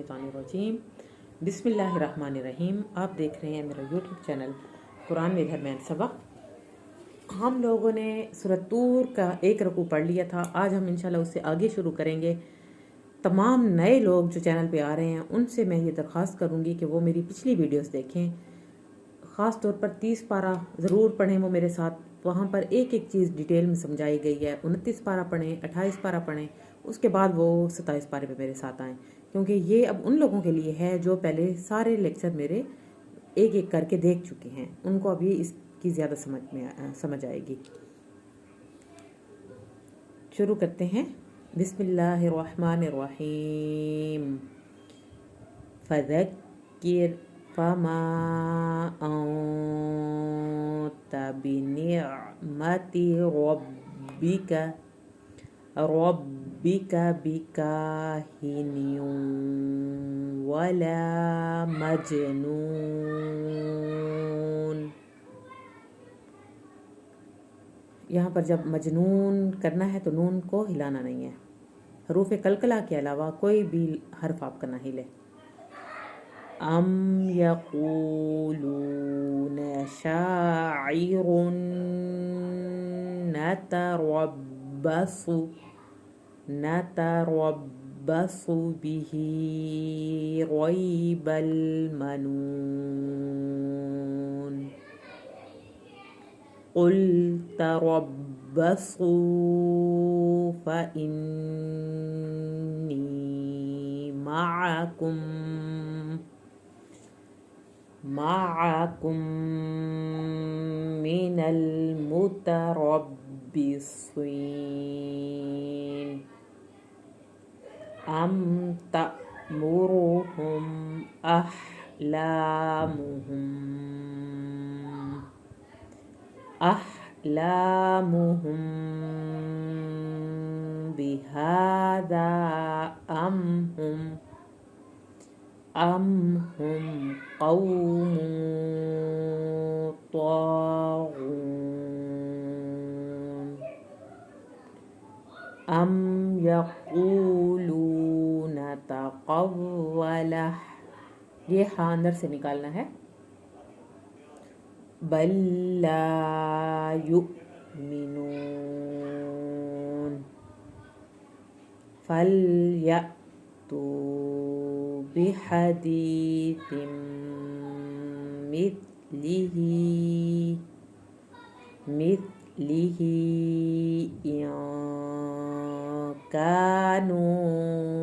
मिनश्शैतानिर्रजीम। बिस्मिल्लाहिर्रहमानिर्रहीम। आप देख रहे हैं मेरा यूट्यूब चैनल कुरान विद हरमैन सबा। हम लोगों ने सूरत तूर का एक रकू पढ़ लिया था। आज हम इंशाल्लाह उससे आगे शुरू करेंगे। तमाम नए लोग जो चैनल पे आ रहे हैं उनसे मैं ये दरख्वास्त करूँगी कि वो मेरी पिछली वीडियोस देखें। ख़ास तौर पर 30 पारा ज़रूर पढ़ें वो मेरे साथ। वहाँ पर एक एक चीज़ डिटेल में समझाई गई है। 29 पारा पढ़ें, 28 पारा पढ़ें, उसके बाद वो 27 पारे पे मेरे साथ आएँ, क्योंकि ये अब उन लोगों के लिए है जो पहले सारे लेक्चर मेरे एक एक करके देख चुके हैं। उनको अभी इसकी ज़्यादा समझ आएगी। शुरू करते हैं। बिस्मिल्लाहिर्रहमानिर्रहीम। फ़ज़क्किर फ़मा अन्त बिनिअमति रब्बिका बिकाहिनिन वला मजनून। यहाँ पर जब मजनून करना है तो नून को हिलाना नहीं है। हरूफ कलकला के अलावा कोई भी हर्फ आपका ना हिले। अम यक़ूलून शाइरुन नतरब्बसु बिही रैबल मनून। क़ुल तरब्बसू फ़इन्नी मअकुम मिनल मुतरब्बिसीन। अम तअमुरुहुम अहलामुहुम बिहादा अम हम क़ौमुन ताग़ून। अम यक़ूलून तक़व्वलह, ये हाँ अंदर से निकालना है। बल ला युमिनून फलयअतू बिहदीथिम मिथलिही इन कानू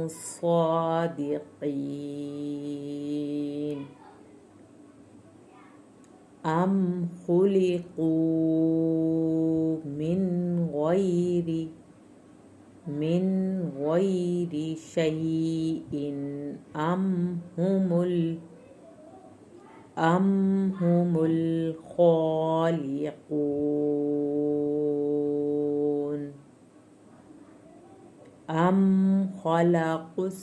सादिक़ीन। अम खुलिक़ू मिन गैरि शैइन अम हुमुल खालिक़ून। अम खलक़ुस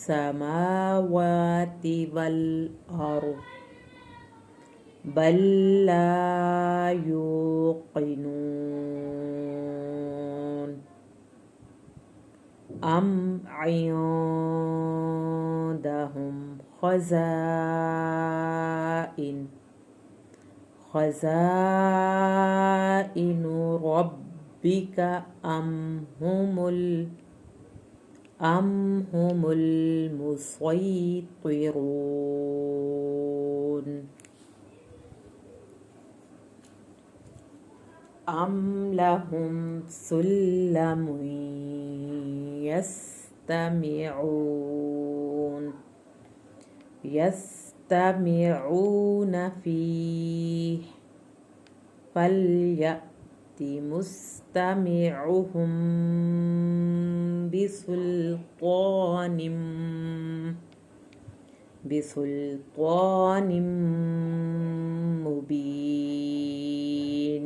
समावाति वल अर्द बल ला युक़िनून। अम इंदहुम ख़ज़ाइनु रब्बिका अम हुमुल मुसैतिरून। अम लहुम सुल्लमुन यस्तमिऊन फीह फलयअति मुस्तमिउहुम बिसुल्तानिम मुबीन।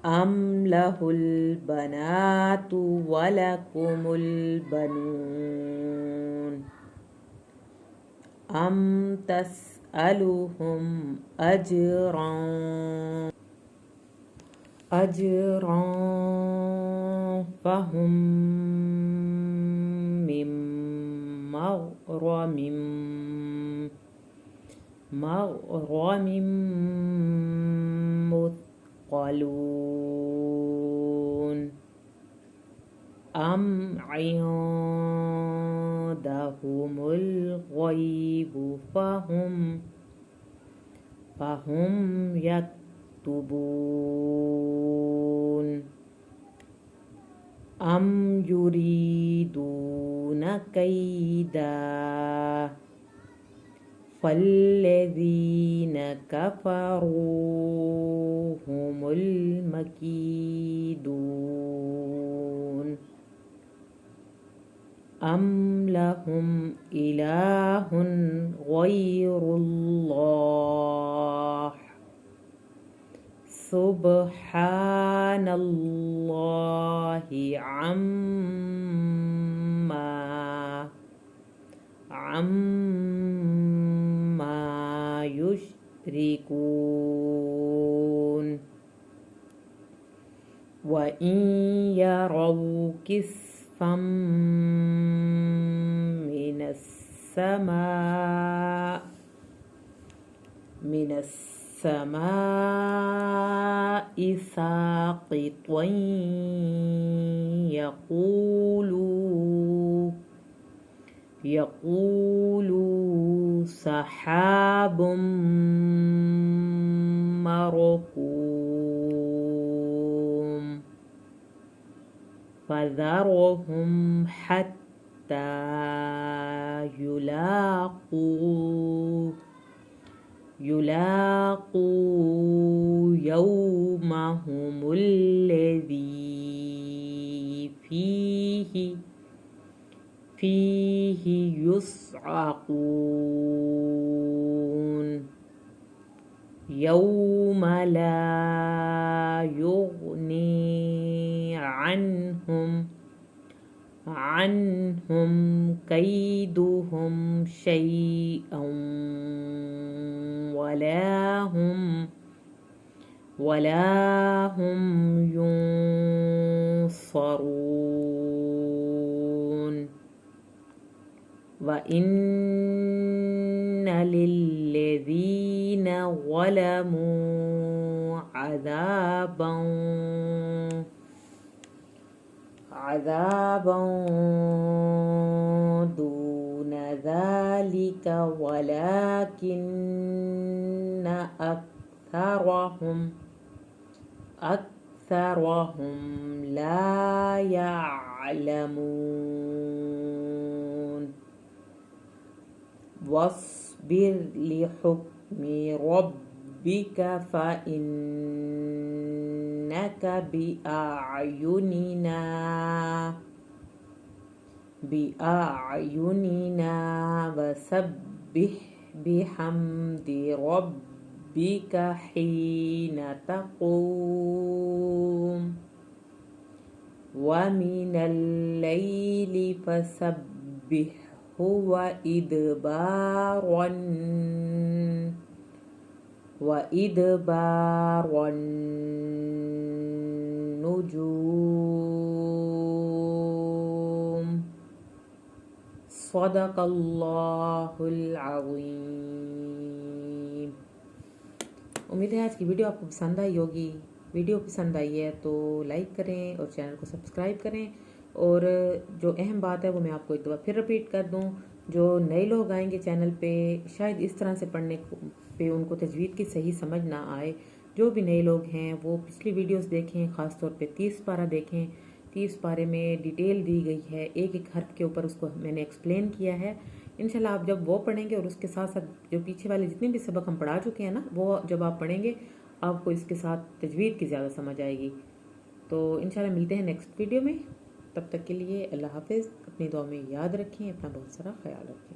अम लहुल बनातु वलकुमुल बनून। अम तसअलुहुम अजरन फहुम मिन मग़रमिम मुثक़लून अम इंदहुमुल ग़ैब फहुम यक्तुबून अम युरीदून कैदा फल्लज़ीन कफ़रू हुमुल मकीदून अम लहुम इलाहुन ग़ैरुल्लाह सुब्हानल्लाहि अम्मा युश्रिकून व इन यरौ किस्फम मिनस्समाइ साक़ितन यक़ूलू सहाबुम मरकूम फ़ज़रहुम हत्ता युलाक़ू यौमहुमुल्लज़ी फ़ीहि युस्अक़ून यौम ला युग़नी अन्हुम कैदुहुम शैअन वला हुम युनसरून व इन्न लिल्लज़ीन ज़लमू अज़ाबन दून ज़ालिका वलाकिन्न अक्सरहुम ला यअलमून वस्बिर लिहुक्मि रब्बिका फ़इन्नका बिअयुनिना वसब्बिह बिहम्दि रब्बिका हीन तक़ूम वमिनल लैलि फसब्बिहहु वइदबारन नुजूम सदक़ल्लाहुल अज़ीम। उम्मीद है आज की वीडियो आपको पसंद आई होगी। वीडियो पसंद आई है तो लाइक करें और चैनल को सब्सक्राइब करें। और जो अहम बात है वो मैं आपको एक दफ़ा फिर रिपीट कर दूं, जो नए लोग आएंगे चैनल पे शायद इस तरह से पढ़ने पे उनको तजवीद की सही समझ ना आए। जो भी नए लोग हैं वो पिछली वीडियोस देखें, ख़ास तौर पे 30 पारा देखें। 30 पारे में डिटेल दी गई है, एक एक हर्फ के ऊपर उसको मैंने एक्सप्लेन किया है। इंशाल्लाह आप जब वो पढ़ेंगे और उसके साथ साथ जो पीछे वाले जितने भी सबक हम पढ़ा चुके हैं ना, वो जब आप पढ़ेंगे आपको इसके साथ तजवीद की ज़्यादा समझ आएगी। तो इंशाल्लाह मिलते हैं नेक्स्ट वीडियो में। तब तक के लिए अल्लाह हाफिज़। अपनी दुआ में याद रखें, अपना बहुत सारा ख्याल रखें।